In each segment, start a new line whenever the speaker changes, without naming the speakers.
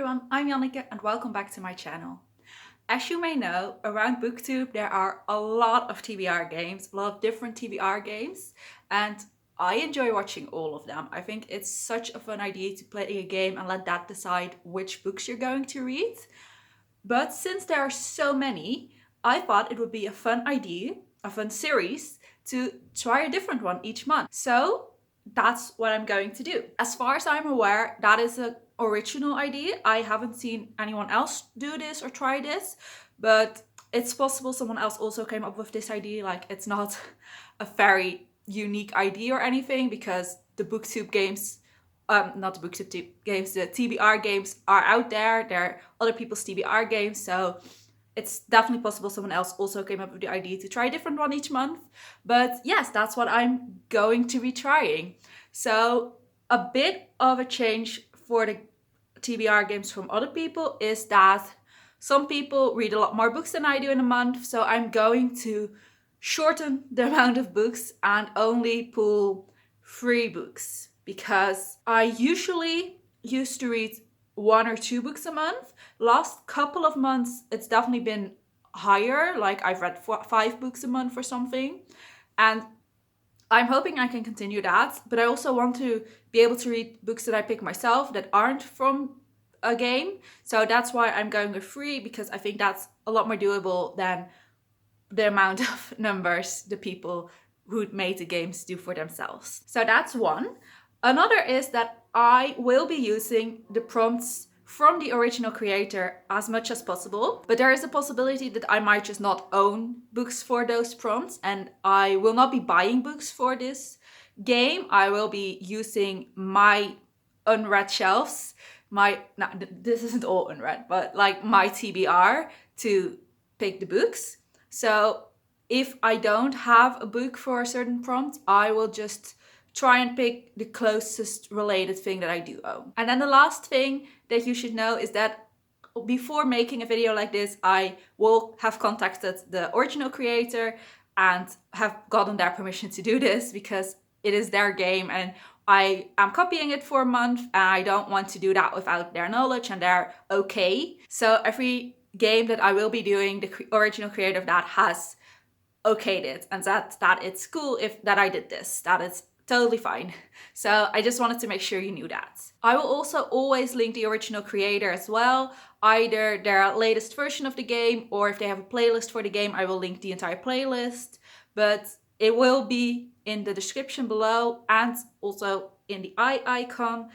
everyone, I'm Janneke and welcome back to my channel. As you may know, around BookTube there are a lot of TBR games, a lot of different TBR games, and I enjoy watching all of them. I think it's such a fun idea to play a game and let that decide which books you're going to read. But since there are so many, I thought it would be a fun idea, a fun series, to try a different one each month. So that's what I'm going to do. As far as I'm aware, that is an original idea. I haven't seen anyone else do this or try this, but it's possible someone else also came up with this idea. Like, it's not a very unique idea or anything, because the BookTube games, not the BookTube games, the TBR games are out there. There are other people's TBR games, so it's definitely possible someone else also came up with the idea to try a different one each month. But yes, that's what I'm going to be trying. So a bit of a change for the TBR games from other people is that some people read a lot more books than I do in a month. So I'm going to shorten the amount of books and only pull 3 books, because I usually used to read 1 or 2 books a month. Last couple of months, it's definitely been higher. Like, I've read 5 books a month or something. And I'm hoping I can continue that. But I also want to be able to read books that I pick myself that aren't from a game. So that's why I'm going with 3, because I think that's a lot more doable than the amount of numbers the people who made the games do for themselves. So that's one. Another is that I will be using the prompts from the original creator as much as possible, but there is a possibility that I might just not own books for those prompts, and I will not be buying books for this game. I will be using my unread shelves, this isn't all unread, but like my TBR to pick the books. So if I don't have a book for a certain prompt, I will just try and pick the closest related thing that I do own. And then the last thing that you should know is that before making a video like this, I will have contacted the original creator and have gotten their permission to do this, because it is their game and I am copying it for a month, and I don't want to do that without their knowledge and their okay. So every game that I will be doing, the original creator of that has okayed it, and that it's cool if that I did this. That is totally fine. So I just wanted to make sure you knew that. I will also always link the original creator as well, either their latest version of the game, or if they have a playlist for the game, I will link the entire playlist. But it will be in the description below and also in the eye icon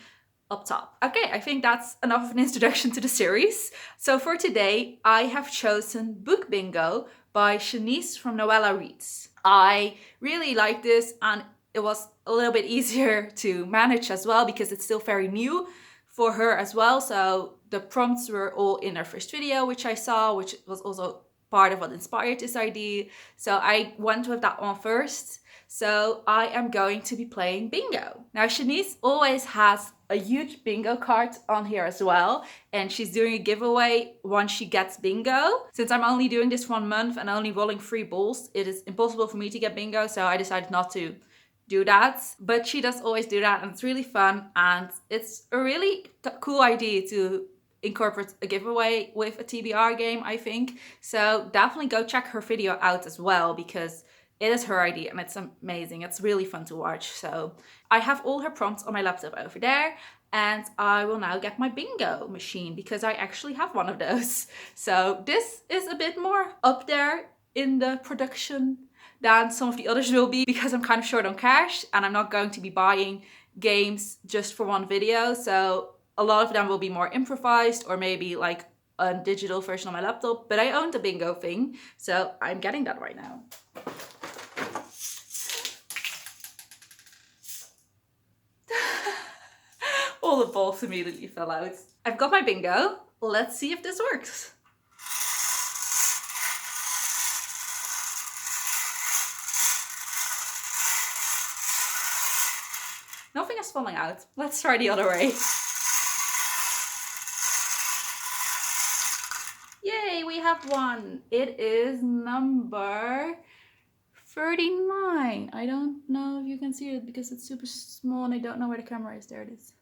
up top. Okay, I think that's enough of an introduction to the series. So for today, I have chosen Book Bingo by Shanice from Noella Reads. I really like this, and it was a little bit easier to manage as well, because it's still very new for her as well. So the prompts were all in her first video, which I saw, which was also part of what inspired this idea. So I went with that one first. So I am going to be playing bingo. Now, Shanice always has a huge bingo card on here as well, and she's doing a giveaway once she gets bingo. Since I'm only doing this 1 month and only rolling 3 balls, it is impossible for me to get bingo, so I decided not to do that. But she does always do that, and it's really fun, and it's a really cool idea to incorporate a giveaway with a TBR game, I think. So definitely go check her video out as well, because it is her idea and it's amazing. It's really fun to watch. So I have all her prompts on my laptop over there, and I will now get my bingo machine, because I actually have one of those. So this is a bit more up there in the production than some of the others will be, because I'm kind of short on cash and I'm not going to be buying games just for one video. So a lot of them will be more improvised, or maybe like a digital version on my laptop. But I own the bingo thing, so I'm getting that right now. All the balls immediately fell out. I've got my bingo. Let's see if this works. Nothing is falling out. Let's try the other way. Yay, we have one. It is number 39. I don't know if you can see it because it's super small and I don't know where the camera is. There it is.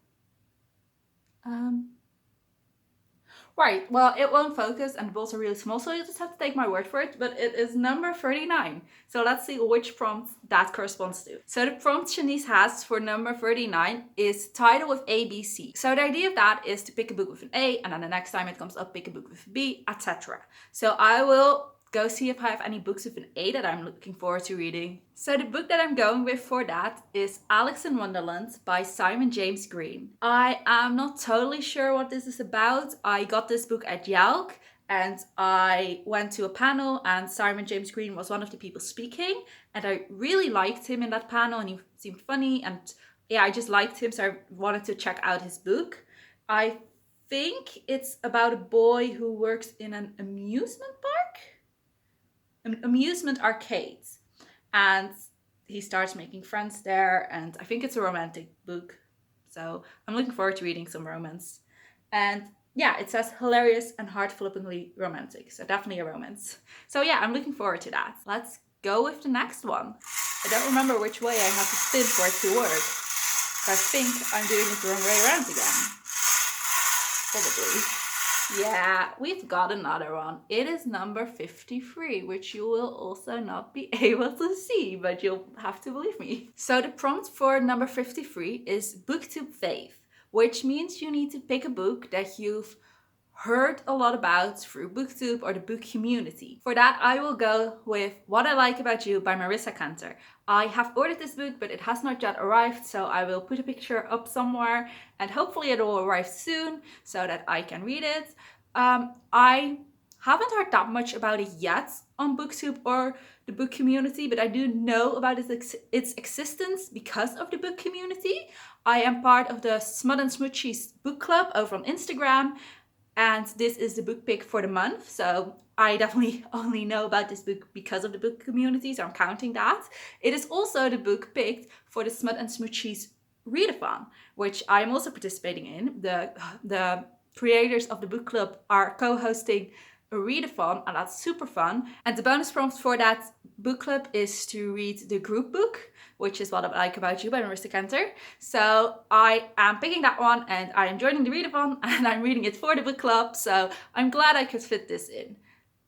Right, well, it won't focus and the balls are really small, so you just have to take my word for it, but it is number 39. So let's see which prompt that corresponds to. So the prompt Shanice has for number 39 is title with ABC. So the idea of that is to pick a book with an A, and then the next time it comes up, pick a book with a B, etc. So I will go see if I have any books with an A that I'm looking forward to reading. So the book that I'm going with for that is Alice in Wonderland by Simon James Green. I am not totally sure what this is about. I got this book at Yalk and I went to a panel and Simon James Green was one of the people speaking, and I really liked him in that panel and he seemed funny, and yeah, I just liked him, so I wanted to check out his book. I think it's about a boy who works in an amusement arcade, and he starts making friends there, and I think it's a romantic book, so I'm looking forward to reading some romance. And yeah, it says hilarious and heart-flippingly romantic, so definitely a romance. So yeah, I'm looking forward to that. Let's go with the next one. I don't remember which way I have to spin for it to work, so I think I'm doing it the wrong way around again. Probably. Yeah, we've got another one. It is number 53, which you will also not be able to see, but you'll have to believe me. So the prompt for number 53 is BookTube Fave, which means you need to pick a book that you've heard a lot about through BookTube or the book community. For that, I will go with What I Like About You by Marisa Kanter. I have ordered this book, but it has not yet arrived, so I will put a picture up somewhere and hopefully it will arrive soon so that I can read it. I haven't heard that much about it yet on BookTube or the book community, but I do know about its existence because of the book community. I am part of the Smut and Smoochies book club over on Instagram, and this is the book pick for the month, so I definitely only know about this book because of the book community, so I'm counting that. It is also the book picked for the Smut and Smoochies readathon, which I'm also participating in. The creators of the book club are co-hosting a readathon, and that's super fun. And the bonus prompt for that book club is to read the group book, which is What I Like About You by Marisa Kanter. So I am picking that one and I am joining the readathon and I'm reading it for the book club. So I'm glad I could fit this in.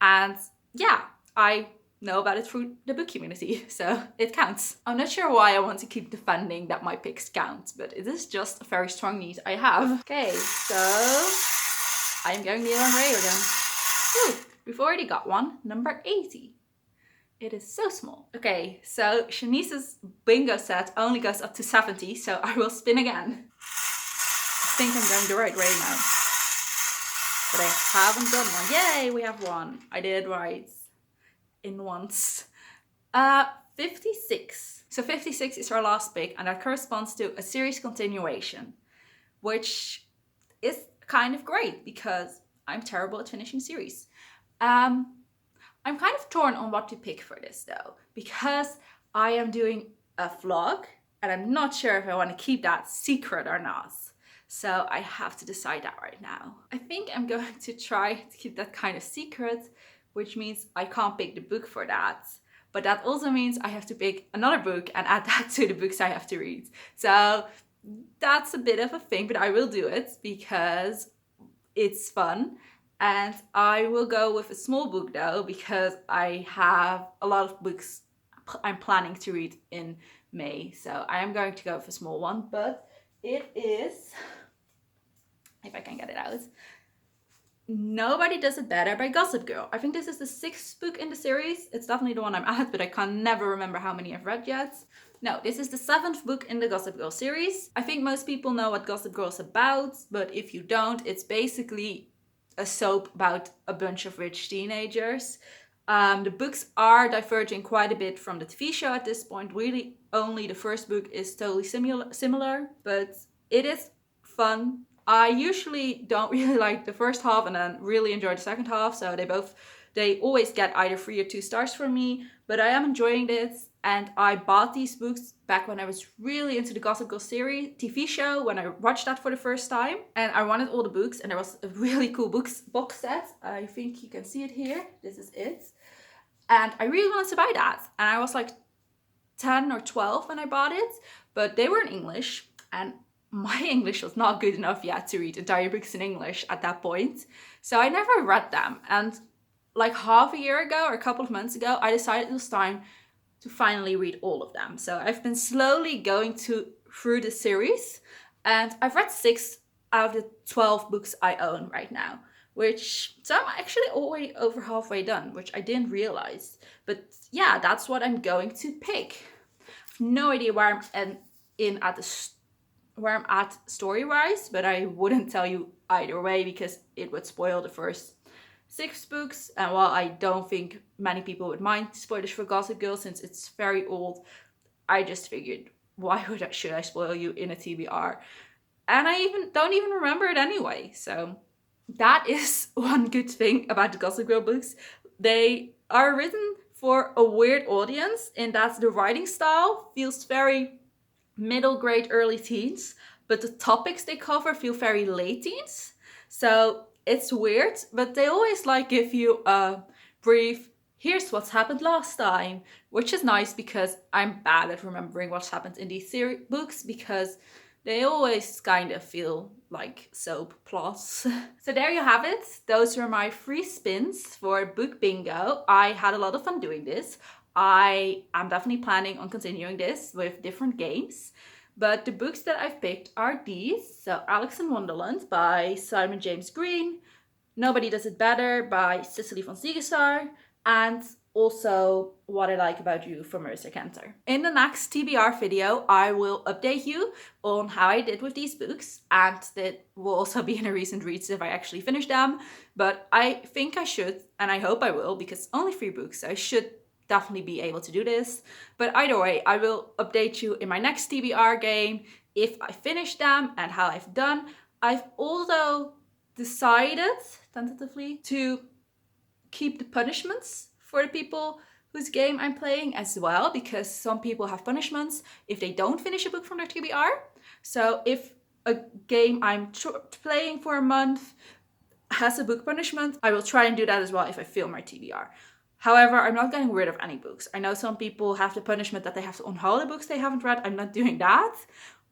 And yeah, I know about it through the book community, so it counts. I'm not sure why I want to keep defending that my picks count, but it is just a very strong need I have. Okay, so I'm going the other way again. Whew, we've already got one, number 80. It is so small. Okay, so Shanice's bingo set only goes up to 70, so I will spin again. I think I'm going the right way now. But I haven't done one. Yay, we have one. I did right in once. 56. So 56 is our last pick, and that corresponds to a series continuation, which is kind of great because I'm terrible at finishing series. I'm kind of torn on what to pick for this though, because I am doing a vlog and I'm not sure if I want to keep that secret or not. So I have to decide that right now. I think I'm going to try to keep that kind of secret, which means I can't pick the book for that. But that also means I have to pick another book and add that to the books I have to read. So that's a bit of a thing, but I will do it because it's fun. And I will go with a small book though, because I have a lot of books I'm planning to read in May. So I am going to go with a small one, but it is, if I can get it out, Nobody Does It Better by Gossip Girl. I think this is the 6th book in the series. It's definitely the one I'm at, but I can never remember how many I've read yet. No, this is the 7th book in the Gossip Girl series. I think most people know what Gossip Girl is about, but if you don't, it's basically a soap about a bunch of rich teenagers. The books are diverging quite a bit from the TV show at this point. Really, only the first book is totally similar, but it is fun. I usually don't really like the first half and then really enjoy the second half, so they always get either 3 or 2 stars from me, but I am enjoying this. And I bought these books back when I was really into the Gossip Girl series TV show, when I watched that for the first time. And I wanted all the books, and there was a really cool box set. I think you can see it here. This is it. And I really wanted to buy that. And I was like 10 or 12 when I bought it, but they were in English. And my English was not good enough yet to read entire books in English at that point. So I never read them. And like half a year ago or a couple of months ago, I decided it was time to finally read all of them. So I've been slowly going through the series, and I've read 6 out of the 12 books I own right now, so I'm actually already over halfway done, which I didn't realize. But yeah, that's what I'm going to pick. I've no idea where where I'm at story-wise, but I wouldn't tell you either way because it would spoil the first 6 books. And while I don't think many people would mind spoilers for Gossip Girl since it's very old, I just figured, should I spoil you in a TBR? And I don't even remember it anyway. So that is one good thing about the Gossip Girl books. They are written for a weird audience in that the writing style feels very middle grade, early teens, but the topics they cover feel very late teens. So it's weird, but they always like give you a brief, here's what's happened last time, which is nice because I'm bad at remembering what's happened in these books because they always kind of feel like soap plots. So there you have it. Those were my 3 spins for book bingo. I had a lot of fun doing this. I am definitely planning on continuing this with different games. But the books that I've picked are these. So Alice in Wonderland by Simon James Green, Nobody Does It Better by Cecily von Ziegesar, and also What I Like About You from Marisa Kanter. In the next TBR video, I will update you on how I did with these books, and that will also be in a recent reads if I actually finish them. But I think I should, and I hope I will, because only 3 books, so I should definitely be able to do this. But either way, I will update you in my next TBR game if I finish them and how I've done. I've also decided tentatively to keep the punishments for the people whose game I'm playing as well, because some people have punishments if they don't finish a book from their TBR. So if a game I'm playing for a month has a book punishment, I will try and do that as well if I fail my TBR. However, I'm not getting rid of any books. I know some people have the punishment that they have to unhaul the books they haven't read. I'm not doing that.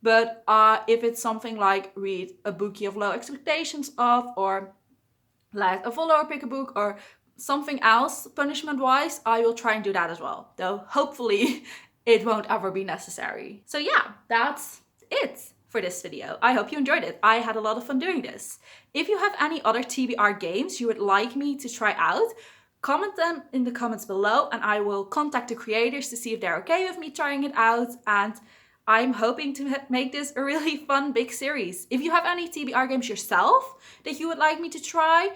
But if it's something like read a book you have low expectations of, or let a follower pick a book, or something else punishment-wise, I will try and do that as well. Though hopefully it won't ever be necessary. So yeah, that's it for this video. I hope you enjoyed it. I had a lot of fun doing this. If you have any other TBR games you would like me to try out, comment them in the comments below and I will contact the creators to see if they're okay with me trying it out. And I'm hoping to make this a really fun big series. If you have any TBR games yourself that you would like me to try,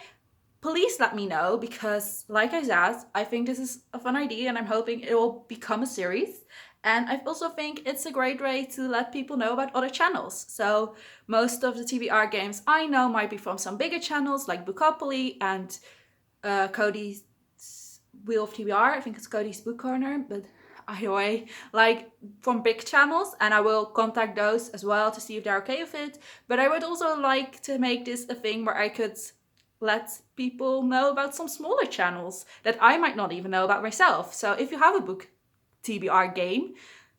please let me know, because like I said, I think this is a fun idea and I'm hoping it will become a series. And I also think it's a great way to let people know about other channels. So most of the TBR games I know might be from some bigger channels like Bookopoly and Cody's Wheel of TBR. I think it's Cody's Book Corner, but either way, like from big channels, and I will contact those as well to see if they're okay with it. But I would also like to make this a thing where I could let people know about some smaller channels that I might not even know about myself. So if you have a book TBR game,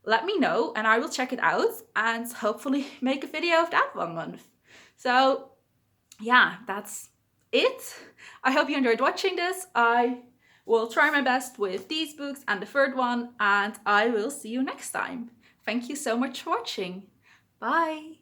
let me know and I will check it out and hopefully make a video of that one month. So yeah, that's it. I hope you enjoyed watching this. I will try my best with these books and the third one, and I will see you next time. Thank you so much for watching. Bye!